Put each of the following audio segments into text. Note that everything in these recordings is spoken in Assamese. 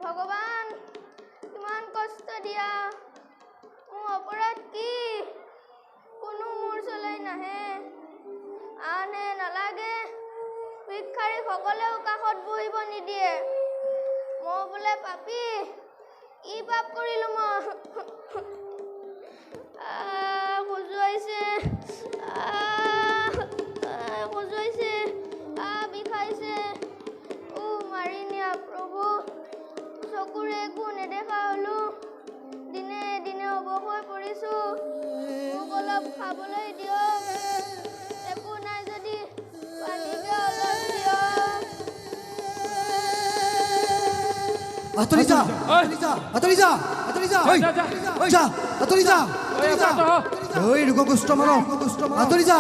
ভগৱান ইমান কষ্ট দিয়া মোৰ অপৰাধ কি কোনো মোৰ চলাই নাহে আনে নালাগে ভিক্ষাৰীসকলেও কাষত বহিব নিদিয়ে মই বোলে পাপী কি পাপ কৰিলো মই খজুৱাইছে বিষাইছে মাৰি নিয়া প্ৰভু চকুৰে একো নেদেখা হলো দিনে দিনে অৱস হৈ পৰিছো মোক অলপ খাবলৈ দিয়ক একো নাই যদি পানীকে অলপ দিয়ক আতৰি যা ঐ ৰোগগ্ৰস্ত মানৱ আতৰি যা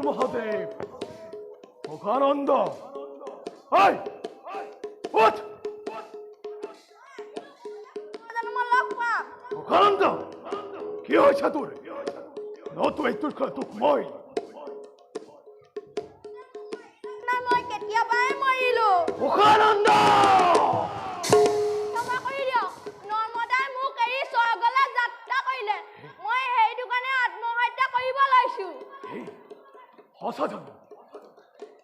মহাদেৱ মুখানন্দ মুখানন্দ কি হৈছে তোৰ নতো এইটোৰ তোক মই কেতিয়াবাই মৰিলো মুখানন্দ সঁচাজানো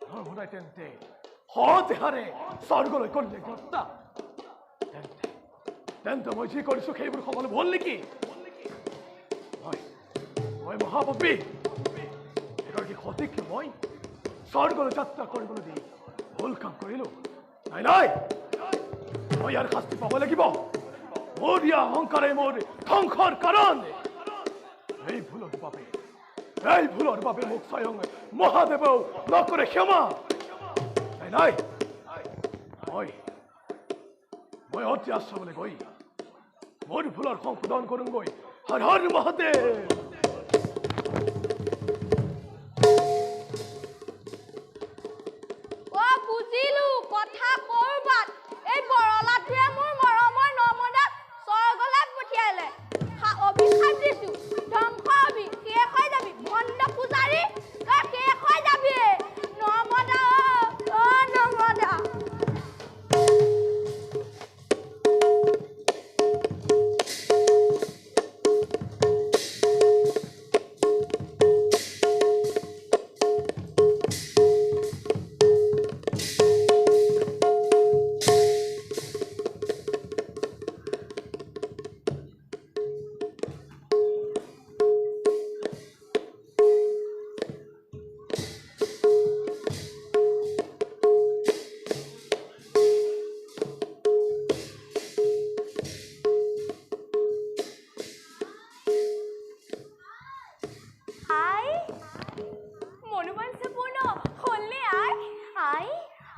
নৰ্মদাই তেন্তে সদেহাৰে স্বৰ্গলৈ কৰিলে গ্ৰস্তা তেন্তে মই যি কৰিছো সেইবোৰ সকলো ভুল নেকি মই মহাপাপী এগৰাকী সতীকে মই স্বৰ্গলৈ যাত্ৰা কৰিবলৈ দি ভুল কাম কৰিলো নাই মই ইয়াৰ শাস্তি পাব লাগিব মোৰ দিয়া অহংকাৰে মোৰ ধ্বংসৰ কাৰণ এই ভুলৰ বাবে মোক স্বয়ং মহাদেৱেও নকৰে ক্ষমা নাই মই অতি আশ্ৰমলৈ গৈ মোৰ ভুলৰ সংশোধন কৰোঁগৈ হৰ হৰ মহাদেৱ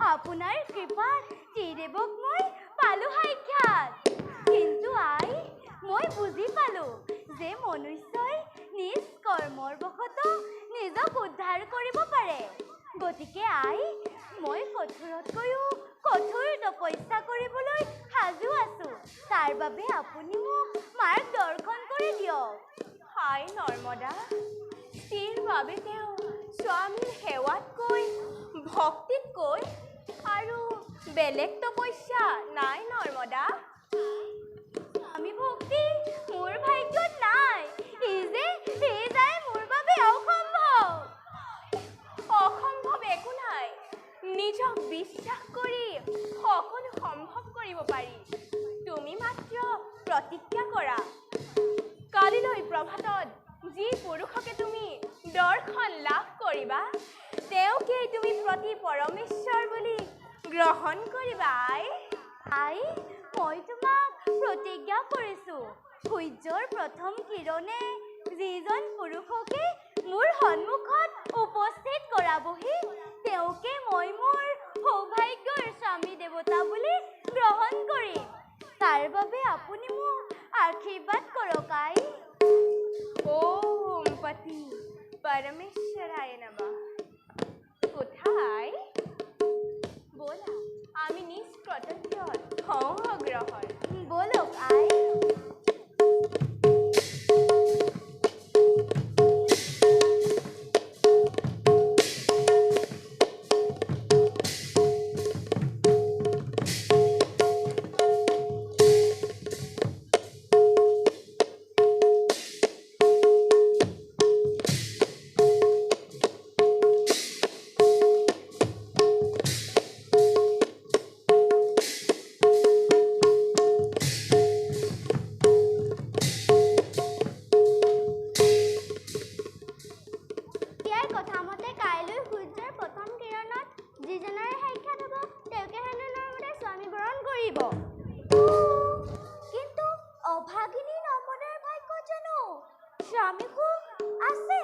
আপোনাৰ কৃপাত ত্ৰিদেৱক মই পালো সাক্ষাৎ কিন্তু আই মই বুজি পালো যে মনুষ্যই নিজ কৰ্মৰ বশতঃ নিজক উদ্ধাৰ কৰিব পাৰে গতিকে আই মই কঠোৰতকৈও কঠোৰ তপস্যা কৰিবলৈ সাজু আছো তাৰ বাবে আপুনি মোক মাৰ্গ দৰ্শন কৰি দিয়ক হাই নৰ্মদা স্ত্ৰীৰ বাবে তেওঁ স্বামীৰ সেৱাতকৈ ভক্তিতকৈ আৰু বেলেগ তপস্যা নাই নৰ্মদা আমি ভক্তি মোৰ ভাগ্যত নাই এই যায় মোৰ বাবে অসম্ভৱ একো নাই নিজক বিশ্বাস কৰি সকলো সম্ভৱ কৰিব পাৰি তুমি মাত্ৰ প্ৰতিজ্ঞা কৰা কালিলৈ প্ৰভাতত যি পুৰুষকে তুমি দৰ্শন লাভ কৰিবা তেওঁকেই তুমি প্ৰতি পৰমেশ্বৰ বুলি গ্ৰহণ কৰিবা আই মই তোমাক প্ৰতিজ্ঞা কৰিছোঁ সূৰ্যৰ প্ৰথম কিৰণে যিজন পুৰুষকে মোৰ সন্মুখত উপস্থিত কৰাবহি তেওঁকে মই মোৰ সৌভাগ্যৰ স্বামী দেৱতা বুলি গ্ৰহণ কৰিম তাৰ বাবে আপুনি মোক আশীৰ্বাদ কৰক আই ওম পতি পৰমেশ্বৰায় নমঃ কোথায় বলা আমি নিষ্কৃতজ্ঞ হওঁ অগ্ৰসৰ বলক আই যিজনৰে সাক্ষাৎ হ'ব তেওঁকে হেনো নৰ্মদে স্বামী বৰণ কৰিব কিন্তু অভাগিনী নৰ্মদাৰ ভাগ্য জানো স্বামীকো আছে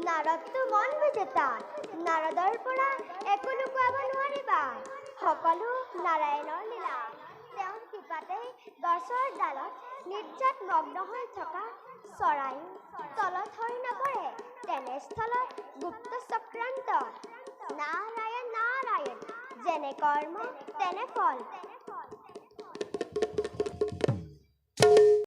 নাৰদটো মন বিজেতা নাৰদৰ পৰা একো লুকুৱাব নোৱাৰিবা সকলো নাৰায়ণৰ লীলা তেওঁৰ কৃপাতে গছৰ ডালত নিৰ্যাত মগ্ন হৈ থকা চৰাই তলত হৈ নপৰে তেনেস্থলত গুপ্ত চক্ৰান্ত নাৰায়ণ নাৰায়ণ যেনে কৰ্ম তেনে ফল